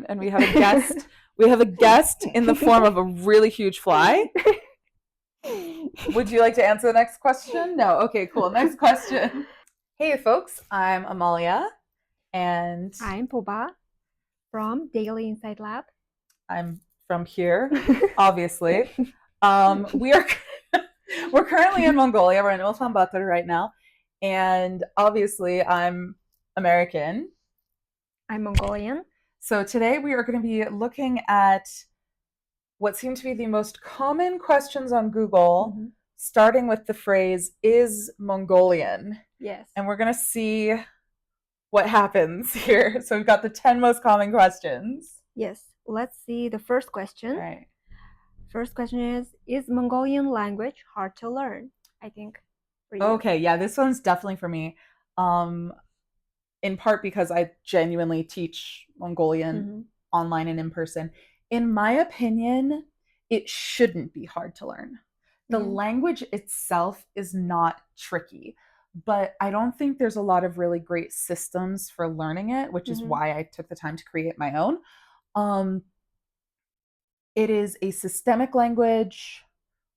and we have a guest. We have a guest in the form of a really huge fly. Would you like to answer the next question? No. Okay, cool. Next question. Hey, folks. I'm Amalia, and I'm Puba from Daily Insight Lab. I'm from here, obviously. We are we're currently in Mongolia. We're in Ulaanbaatar right now, and obviously, I'm American. I'm Mongolian. So today we are going to be looking at what seem to be the most common questions on Google, starting with the phrase, is Mongolian? Yes. And we're going to see what happens here. So we've got the 10 most common questions. Yes. Let's see the first question. All right. First question is Mongolian language hard to learn? I think for you. Okay, yeah, this one's definitely for me. In part because I genuinely teach Mongolian online and in person. In my opinion, it shouldn't be hard to learn. The language itself is not tricky, but I don't think there's a lot of really great systems for learning it, which is why I took the time to create my own. It is a systemic language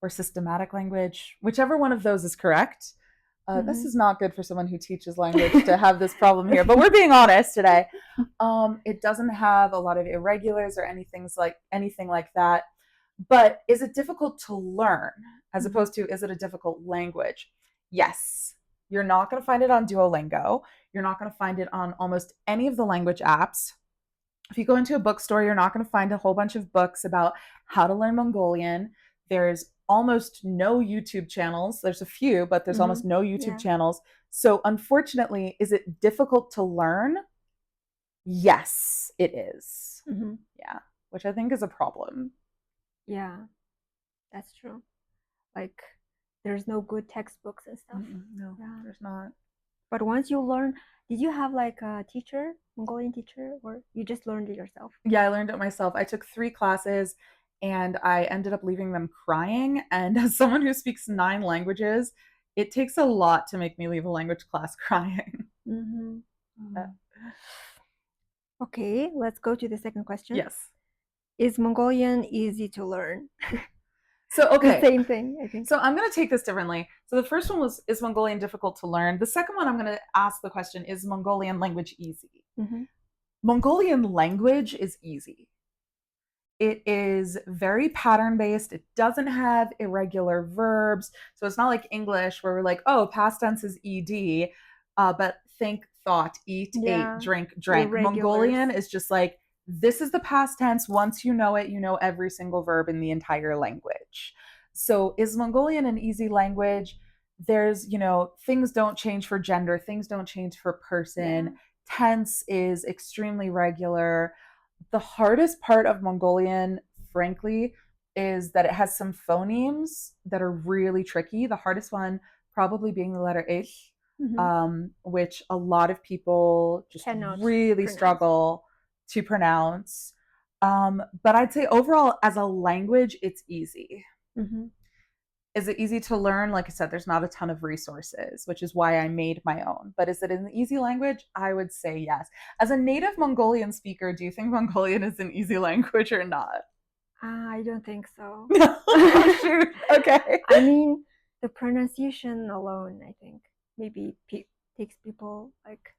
or systematic language, whichever one of those is correct. This is not good for someone who teaches language to have this problem here, but we're being honest today. It doesn't have a lot of irregulars or anything like that. But is it difficult to learn as opposed to is it a difficult language? Yes. You're not going to find it on Duolingo. You're not going to find it on almost any of the language apps. If you go into a bookstore, you're not going to find a whole bunch of books about how to learn Mongolian. There's almost no YouTube channels. There's a few, but there's almost no YouTube channels. So unfortunately, is it difficult to learn? Yes, it is. Yeah, which I think is a problem. Yeah, that's true. Like, there's no good textbooks and stuff. No, there's not. But once you learn, did you have like a teacher, Mongolian teacher, or you just learned it yourself? Yeah, I learned it myself. I took 3 classes and I ended up leaving them crying. And as someone who speaks 9 languages, it takes a lot to make me leave a language class crying. Okay, let's go to the second question. Yes. Is Mongolian easy to learn? So, okay. The same thing, I think. So I'm going to take this differently. So the first one was, is Mongolian difficult to learn? The second one, I'm going to ask the question, is Mongolian language easy? Mongolian language is easy. It is very pattern-based. It doesn't have irregular verbs. So it's not like English where we're like, oh, past tense is ed, but think, thought, eat, ate, drink, drank. Mongolian is just like, this is the past tense. Once you know it, you know every single verb in the entire language. So is Mongolian an easy language? There's, things don't change for gender. Things don't change for person. Tense is extremely regular. The hardest part of Mongolian, frankly, is that it has some phonemes that are really tricky. The hardest one probably being the letter ich, which a lot of people just really struggle to pronounce. But I'd say overall, as a language, it's easy. Is it easy to learn? Like I said, there's not a ton of resources, which is why I made my own. But is it an easy language? I would say yes. As a native Mongolian speaker, do you think Mongolian is an easy language or not? I don't think so. Shoot. Okay. I mean, the pronunciation alone, I think, maybe takes people like,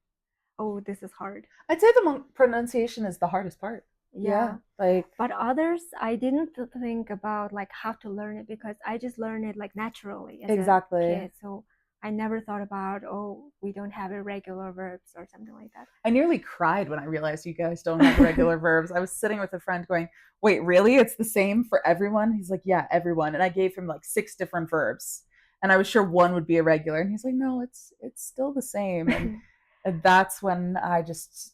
oh, this is hard. I'd say the pronunciation is the hardest part. Yeah. But others, I didn't think about like how to learn it because I just learned it like naturally as a kid. So I never thought about, oh, we don't have irregular verbs or something like that. I nearly cried when I realized you guys don't have regular verbs. I was sitting with a friend going, wait, really? It's the same for everyone? He's like, yeah, everyone. And I gave him like 6 different verbs. And I was sure one would be irregular. And he's like, no, it's still the same. And that's when I just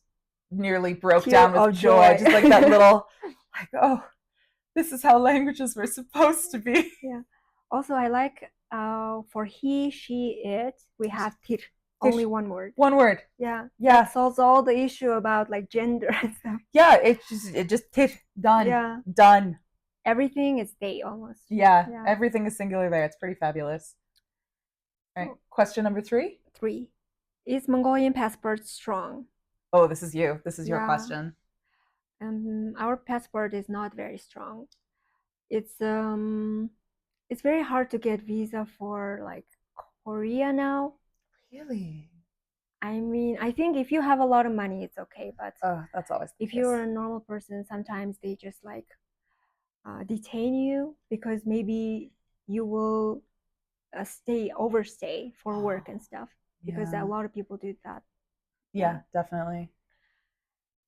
nearly broke down with joy. Just like that little, like, oh, this is how languages were supposed to be. Yeah. Also, I like for he, she, it, we have tir. Only one word. One word. Yeah. That solves all the issue about like gender and stuff. Yeah, it just tir, done. Yeah. Done. Everything is they almost. Yeah. Everything is singular there. It's pretty fabulous. All right. Question number 3. 3. Is Mongolian passport strong? Oh, this is you. This is your question. Our passport is not very strong. It's very hard to get visa for like Korea now. Really? I mean, I think if you have a lot of money, it's okay. But that's always the if case. you're a normal person, sometimes they just like detain you because maybe you will overstay for work and stuff. Because a lot of people do that. Yeah, definitely.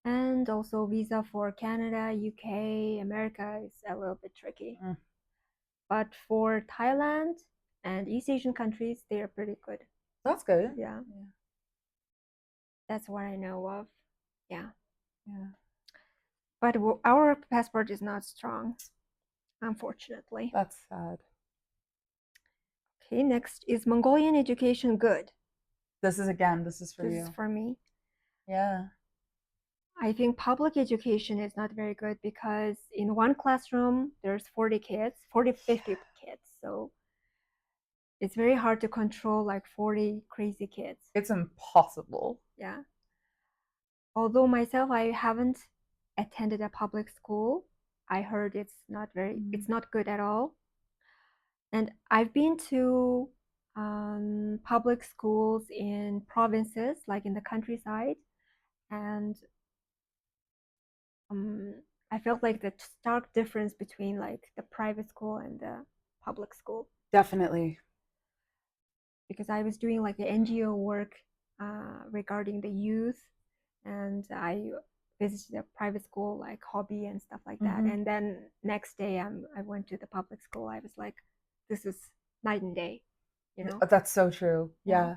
And also visa for Canada, UK, America is a little bit tricky. But for Thailand and East Asian countries, they are pretty good. That's good. Yeah. That's what I know of. Yeah. But our passport is not strong, unfortunately. That's sad. Okay, next, is Mongolian education good? This is for you. This is for me. Yeah. I think public education is not very good because in one classroom, there's 40 kids, 50 kids. So it's very hard to control like 40 crazy kids. It's impossible. Yeah. Although myself, I haven't attended a public school. I heard it's not good at all. And I've been to public schools in provinces, like in the countryside, and I felt like the stark difference between like the private school and the public school. Definitely. Because I was doing like the NGO work regarding the youth, and I visited a private school like hobby and stuff like that. And then next day I went to the public school. I was like, this is night and day, you know? That's so true. Yeah.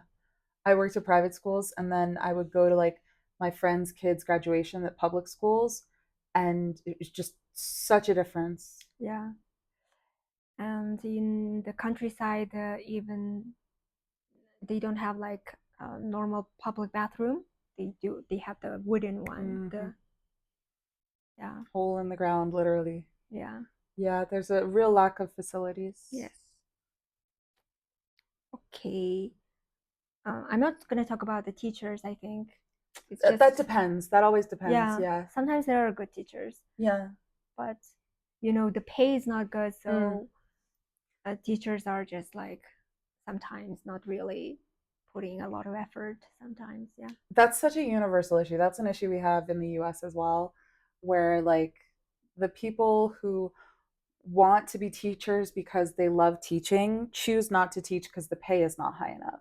I worked at private schools, and then I would go to like my friends' kids' graduation at public schools, and it was just such a difference. Yeah. And in the countryside, even they don't have like a normal public bathroom. They have the wooden one. Yeah. Hole in the ground, literally. Yeah. Yeah, there's a real lack of facilities. Yes. Okay. I'm not going to talk about the teachers, I think. That depends. That always depends. Yeah. Sometimes there are good teachers. Yeah. But, the pay is not good. So teachers are just like sometimes not really putting a lot of effort sometimes. Yeah. That's such a universal issue. That's an issue we have in the US as well, where like the people who want to be teachers because they love teaching choose not to teach because the pay is not high enough.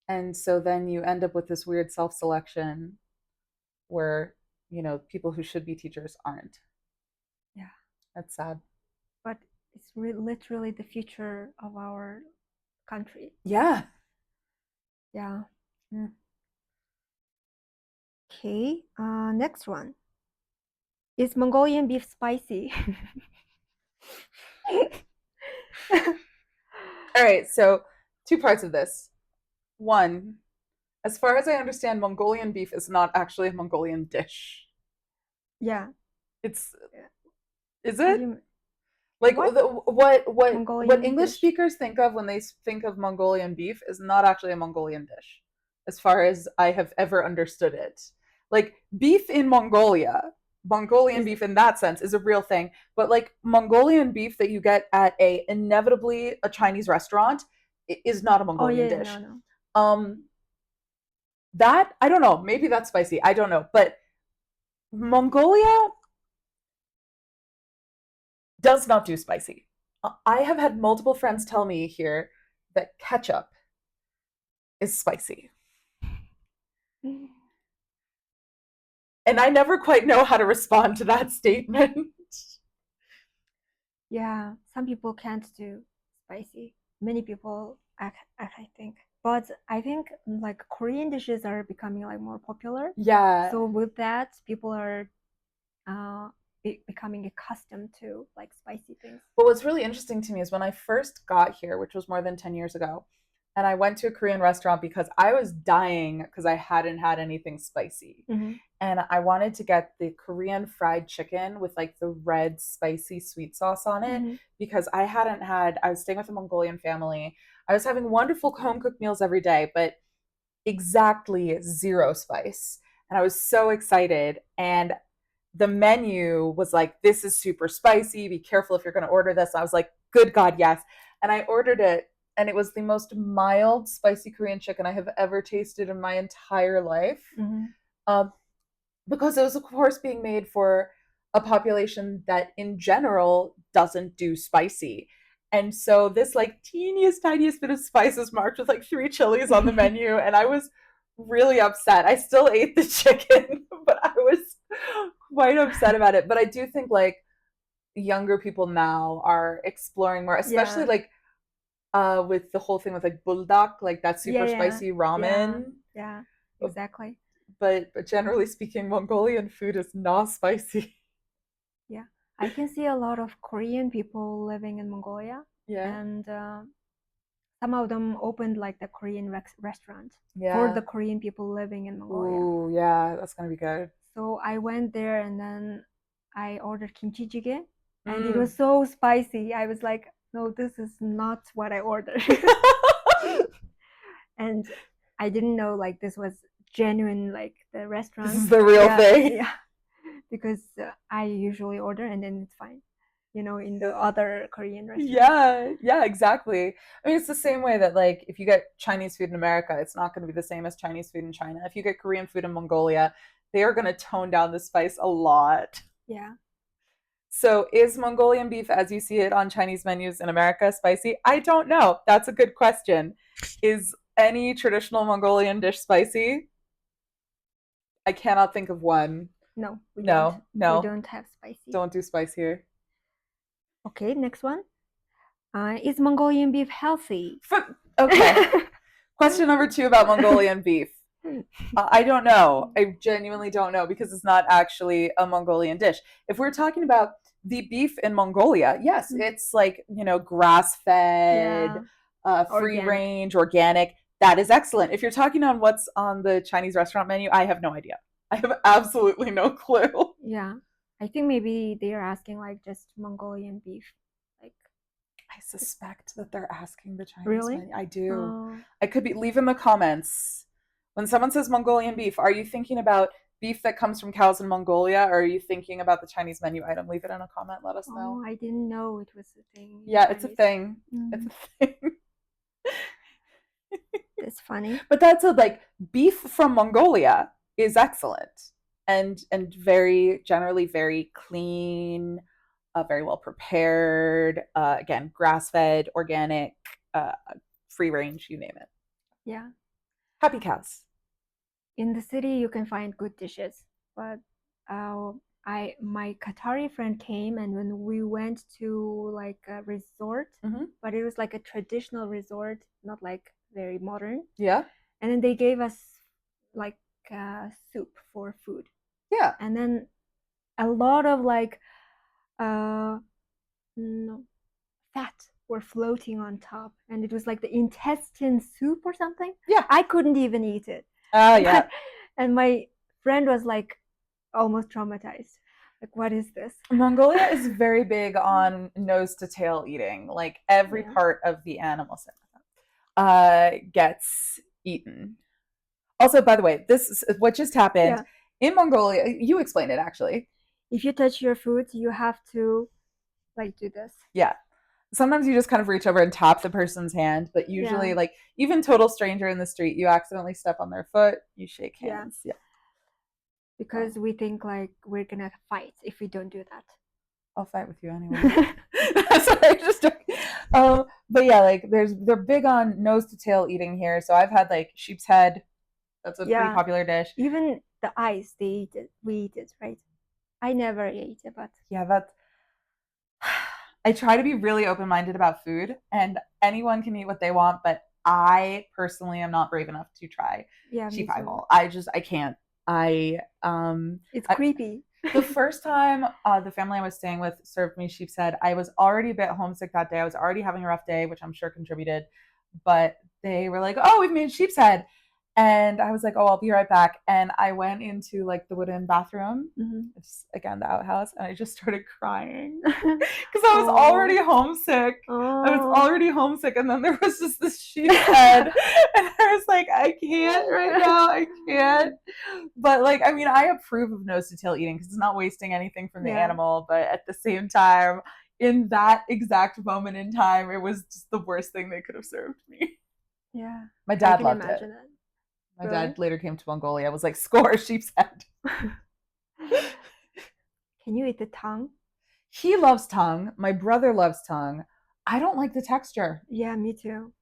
And so then you end up with this weird self-selection where, people who should be teachers aren't. Yeah. That's sad. But it's literally the future of our country. Yeah. Yeah. Okay. Next one. Is Mongolian beef spicy? All right. So, two parts of this. One, as far as I understand, Mongolian beef is not actually a Mongolian dish. Yeah. Is it? Like what English speakers think of when they think of Mongolian beef is not actually a Mongolian dish, as far as I have ever understood it. Like beef in Mongolia, Mongolian beef in that sense is a real thing, but like Mongolian beef that you get at inevitably a Chinese restaurant is not a Mongolian dish. No. That I don't know. Maybe that's spicy. I don't know, but Mongolia does not do spicy. I have had multiple friends tell me here that ketchup is spicy. And I never quite know how to respond to that statement. Yeah, some people can't do spicy. Many people, I think. But I think like Korean dishes are becoming like more popular. Yeah. So with that, people are becoming accustomed to like spicy things. But what's really interesting to me is when I first got here, which was more than 10 years ago, and I went to a Korean restaurant because I was dying because I hadn't had anything spicy. And I wanted to get the Korean fried chicken with like the red spicy sweet sauce on it because I was staying with a Mongolian family. I was having wonderful home cooked meals every day, but exactly zero spice. And I was so excited. And the menu was like, this is super spicy. Be careful if you're going to order this. I was like, good God, yes. And I ordered it, and it was the most mild, spicy Korean chicken I have ever tasted in my entire life. Because it was, of course, being made for a population that in general doesn't do spicy. And so this like teeniest, tiniest bit of spice is marked with like 3 chilies on the menu. And I was really upset. I still ate the chicken, but I was quite upset about it. But I do think like younger people now are exploring more, especially like with the whole thing with like buldak, like that super spicy ramen. Yeah, exactly. But generally speaking, Mongolian food is not spicy. Yeah, I can see a lot of Korean people living in Mongolia. Yeah. And some of them opened like the Korean restaurant for the Korean people living in Mongolia. Ooh, yeah, that's gonna be good. So I went there, and then I ordered kimchi jjigae, and it was so spicy. I was like, no, this is not what I ordered. And I didn't know like this was genuine, like the restaurant. This is the real thing. Yeah, because I usually order and then it's fine, in the other Korean restaurants. Yeah, exactly. I mean, it's the same way that like if you get Chinese food in America, it's not going to be the same as Chinese food in China. If you get Korean food in Mongolia, they are going to tone down the spice a lot. Yeah. So is Mongolian beef, as you see it on Chinese menus in America, spicy? I don't know. That's a good question. Is any traditional Mongolian dish spicy? I cannot think of one. No, we don't. We don't have spicy. Don't do spice here. Okay, next one. Is Mongolian beef healthy? Okay. Question number 2 about Mongolian beef. I don't know. I genuinely don't know because it's not actually a Mongolian dish. If we're talking about the beef in Mongolia, yes, it's like, grass-fed, free range, organic. That is excellent. If you're talking on what's on the Chinese restaurant menu, I have no idea. I have absolutely no clue. Yeah. I think maybe they are asking like just Mongolian beef. Like, I suspect that they're asking the Chinese menu. I do. Oh. I could be. Leave in the comments. When someone says Mongolian beef, are you thinking about beef that comes from cows in Mongolia, or are you thinking about the Chinese menu item? Leave it in a comment. Let us know. Oh, I didn't know it was a thing. Yeah, it's a thing. It's a thing. It's funny. But that's like beef from Mongolia is excellent and very generally very clean, very well prepared. Again, grass-fed, organic, free range, you name it. Yeah. Happy cows. In the city, you can find good dishes, but my Qatari friend came, and when we went to like a resort, but it was like a traditional resort, not like very modern. Yeah. And then they gave us like soup for food. Yeah. And then a lot of like fat were floating on top, and it was like the intestine soup or something. Yeah. I couldn't even eat it. Yeah. And my friend was like almost traumatized. Like, what is this? Mongolia is very big on nose to tail eating. Like every part of the animal gets eaten. Also, by the way, this is what just happened in Mongolia. You explained it actually. If you touch your food, you have to like do this. Yeah. Sometimes you just kind of reach over and tap the person's hand, but usually like even total stranger in the street, you accidentally step on their foot, you shake hands. Yeah. Because we think like we're gonna fight if we don't do that. I'll fight with you anyway. Sorry, just but yeah, like they're big on nose to tail eating here. So I've had like sheep's head. That's a pretty popular dish. Even the eyes, they eat it. We eat it, right? I never ate it, but that's. I try to be really open-minded about food, and anyone can eat what they want, but I personally am not brave enough to try sheep eyeball. I can't. It's creepy. The first time the family I was staying with served me sheep's head, I was already a bit homesick that day. I was already having a rough day, which I'm sure contributed, but they were like, "Oh, we've made sheep's head." And I was like, oh, I'll be right back. And I went into like the wooden bathroom, it's again the outhouse, and I just started crying because I was already homesick. I was already homesick, and then there was just this sheep's head, and I was like, I can't right now, I can't. But like, I mean, I approve of nose to tail eating because it's not wasting anything from the animal, but at the same time, in that exact moment in time, it was just the worst thing they could have served me. Yeah, my dad loved it. That. My dad later came to Mongolia. I was like, score, sheep's head. Can you eat the tongue? He loves tongue. My brother loves tongue. I don't like the texture. Yeah, me too.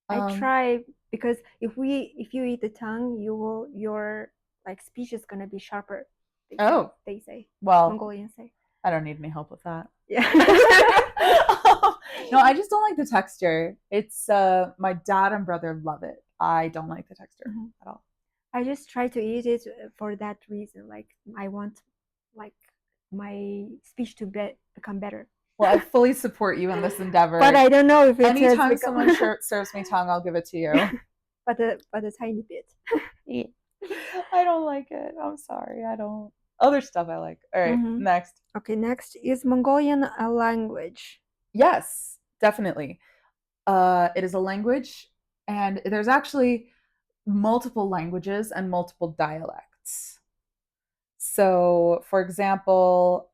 I try, because if you eat the tongue, your like speech is gonna be sharper. They say. Well, Mongolians say. I don't need any help with that. Yeah. No, I just don't like the texture. It's my dad and brother love it. I don't like the texture at all. I just try to eat it for that reason. Like, I want like my speech to become better. Well, I fully support you in this endeavor. But I don't know if anytime someone serves me tongue, I'll give it to you. but a tiny bit. I don't like it. I'm sorry. I don't. Other stuff I like. All right, next. Okay, next is Mongolian a language? Yes, definitely. It is a language, and there's actually multiple languages and multiple dialects. So, for example,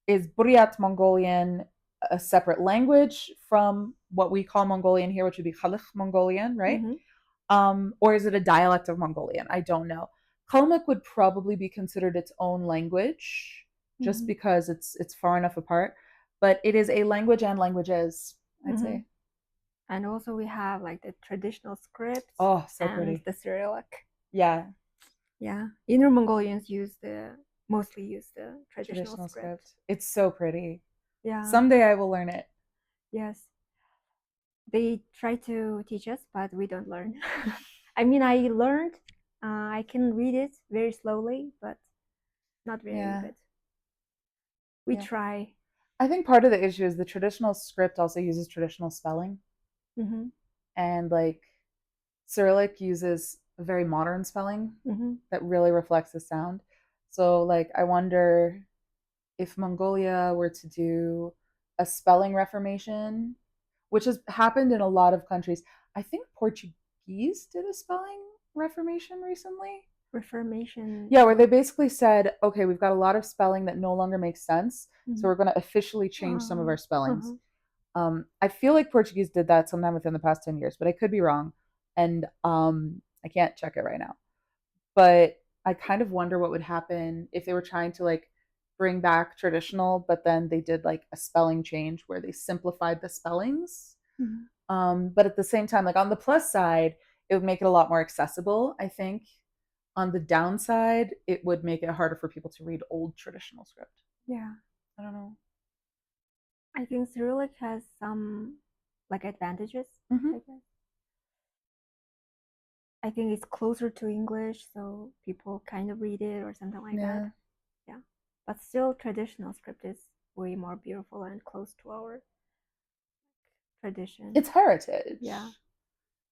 is Buryat Mongolian a separate language from what we call Mongolian here, which would be Khalkh Mongolian, right? Or is it a dialect of Mongolian? I don't know. Kalmyk would probably be considered its own language, just because it's far enough apart. But it is a language and languages, I'd say. And also we have like the traditional script. Oh, so and pretty. The Cyrillic. Yeah. Yeah. Inner Mongolians mostly use the traditional script. It's so pretty. Yeah. Someday I will learn it. Yes. They try to teach us, but we don't learn. I mean, I learned. I can read it very slowly, but not very good. We try. I think part of the issue is the traditional script also uses traditional spelling. And like Cyrillic uses a very modern spelling that really reflects the sound. So like I wonder if Mongolia were to do a spelling reformation, which has happened in a lot of countries. I think Portuguese did a spelling reformation recently. Reformation? Yeah, where they basically said, okay, we've got a lot of spelling that no longer makes sense, so we're going to officially change some of our spellings. I feel like Portuguese did that sometime within the past 10 years, but I could be wrong. And I can't check it right now. But I kind of wonder what would happen if they were trying to like bring back traditional, but then they did like a spelling change where they simplified the spellings. But at the same time, like on the plus side, it would make it a lot more accessible, I think. On the downside, it would make it harder for people to read old traditional script. Yeah. I don't know. I think Cyrillic has some like advantages, I guess. I think it's closer to English, so people kind of read it or something like that. Yeah. But still, traditional script is way more beautiful and close to our tradition. It's heritage. Yeah.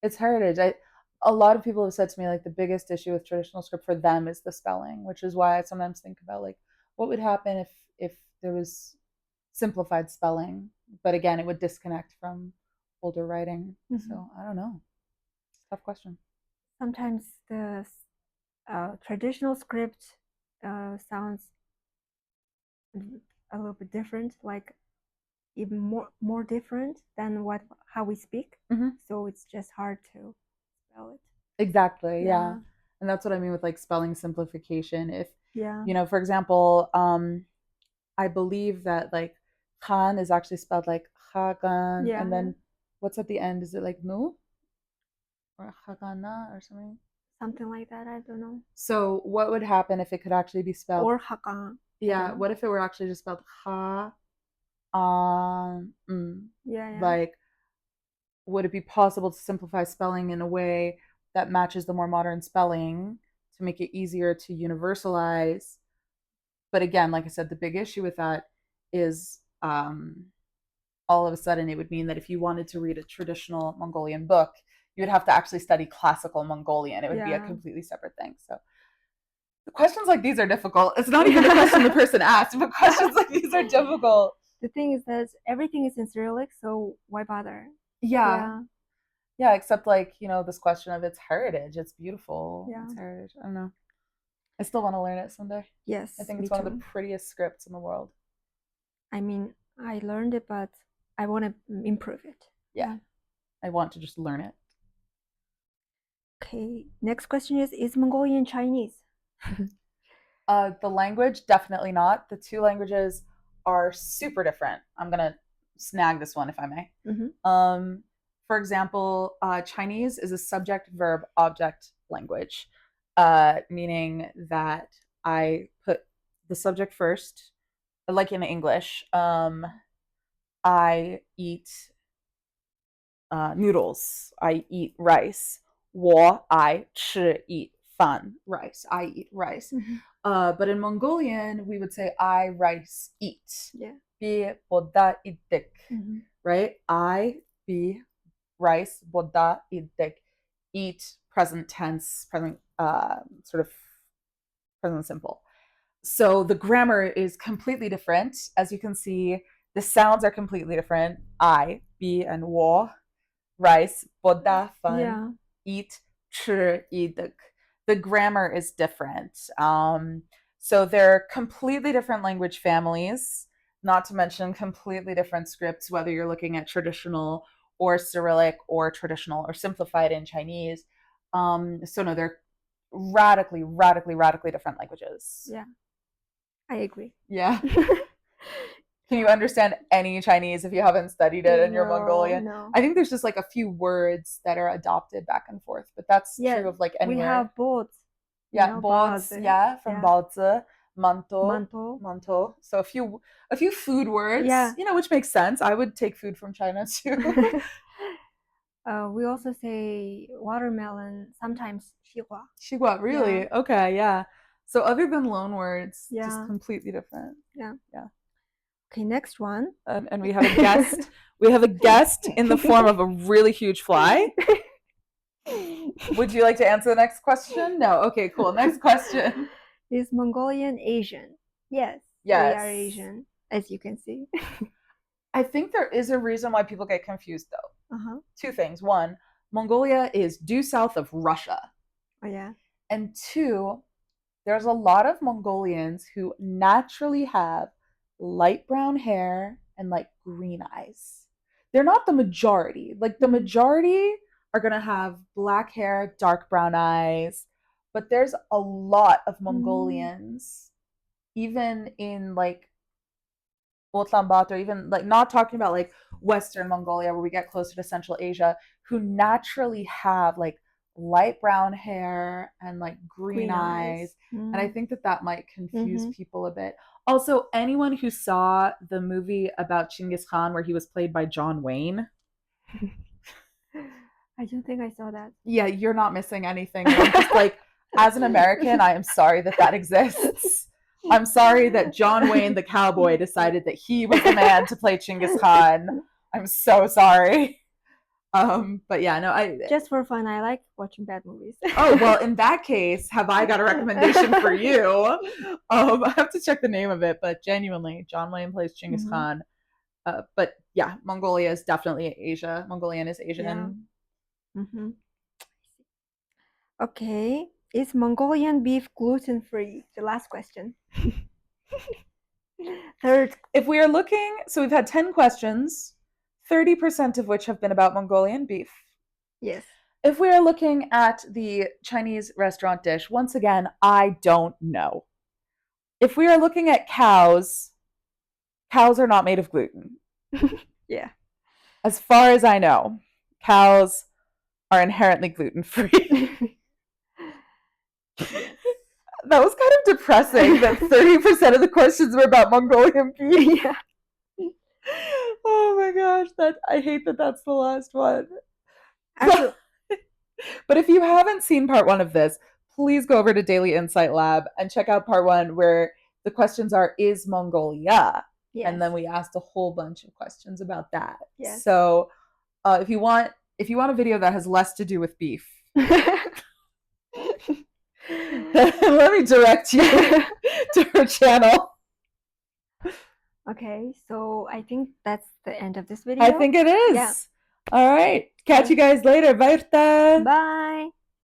It's heritage. A lot of people have said to me like the biggest issue with traditional script for them is the spelling, which is why I sometimes think about like what would happen if there was simplified spelling, but again it would disconnect from older writing. So I don't know. It's a tough question. Sometimes the traditional script sounds a little bit different, like even more different than how we speak. So it's just hard to spell it. Exactly. Yeah. And that's what I mean with like spelling simplification. If you know, for example, I believe that like Khan is actually spelled like Khagan, and then what's at the end? Is it like Nu or Khagana or something? Something like that. I don't know. So what would happen if it could actually be spelled or Hakan? Yeah. What if it were actually just spelled Ha? Like, would it be possible to simplify spelling in a way that matches the more modern spelling to make it easier to universalize? But again, like I said, the big issue with that is all of a sudden it would mean that if you wanted to read a traditional Mongolian book, you would have to actually study classical Mongolian. It would be a completely separate thing. So the questions like these are difficult. It's not even the question the person asked, but questions like these are difficult. The thing is that everything is in Cyrillic, so why bother? Yeah, except like, this question of its heritage. It's beautiful. Yeah. Its heritage. I don't know. I still want to learn it someday. Yes. I think it's one of the prettiest scripts in the world. I mean, I learned it, but I want to improve it. Yeah. I want to just learn it. Okay. Next question is Mongolian Chinese? The language, definitely not. The two languages are super different. I'm going to snag this one if I may. Mm-hmm. For example, Chinese is a subject-verb-object language, meaning that I put the subject first, like in English. I eat noodles. I eat rice. 我吃 eat饭 rice. I eat rice. Mm-hmm. But in Mongolian, we would say I rice eat. Yeah. Bi boda idik. Right? I be rice boda idik. Eat present tense, present sort of present simple. So the grammar is completely different. As you can see, the sounds are completely different. I, be, and 我, rice, boda, fun, eat, 吃, idik. The grammar is different. So they're completely different language families, not to mention completely different scripts, whether you're looking at traditional or Cyrillic or traditional or simplified in Chinese. So no, they're radically different languages. Yeah, I agree. Yeah. Can you understand any Chinese if you haven't studied it and you're Mongolian? No. I think there's just like a few words that are adopted back and forth, but that's true of like anywhere. We have both. Yeah, both. From baozi, mantou. So a few food words. Yeah. Which makes sense. I would take food from China too. We also say watermelon, sometimes 西瓜. 西瓜, really? Yeah. Okay, yeah. So other than loan words, just completely different. Yeah. Okay, next one. And we have a guest. We have a guest in the form of a really huge fly. Would you like to answer the next question? No. Okay, cool. Next question. Is Mongolian Asian? Yes. We are Asian, as you can see. I think there is a reason why people get confused, though. Two things. One, Mongolia is due south of Russia. Oh, yeah. And two, there's a lot of Mongolians who naturally have light brown hair and like green eyes. They're not the majority. Like the majority are going to have black hair, dark brown eyes, but there's a lot of Mongolians, even in like Ulaanbaatar, or even like not talking about like Western Mongolia where we get closer to Central Asia, who naturally have like light brown hair and like green eyes. And I think that might confuse people a bit. Also, anyone who saw the movie about Genghis Khan where he was played by John Wayne. I don't think I saw that. Yeah, you're not missing anything. I'm just like, as an American, I am sorry that exists. I'm sorry that John Wayne, the cowboy, decided that he was the man to play Genghis Khan. I'm so sorry. But yeah, no, just for fun, I like watching bad movies. Oh, well, in that case, have I got a recommendation for you? I have to check the name of it, but genuinely, John Wayne plays Genghis Khan. But yeah, Mongolia is definitely Asia. Mongolian is Asian. Yeah. Okay. Is Mongolian beef gluten-free? The last question. Third. If we are looking, so we've had 10 questions, 30% of which have been about Mongolian beef. Yes. If we are looking at the Chinese restaurant dish, once again, I don't know. If we are looking at cows are not made of gluten. Yeah. As far as I know, cows are inherently gluten-free. That was kind of depressing that 30% of the questions were about Mongolian beef. Yeah. Oh my gosh, I hate that's the last one. But if you haven't seen part 1 of this, please go over to Daily Insight Lab and check out part 1 where the questions are, is Mongolia? Yes. And then we asked a whole bunch of questions about that. Yes. So if you want if you want a video that has less to do with beef, let me direct you to her channel. Okay, so I think that's the end of this video. I think it is. Yeah. All right. Catch you guys later. Bye. Bye.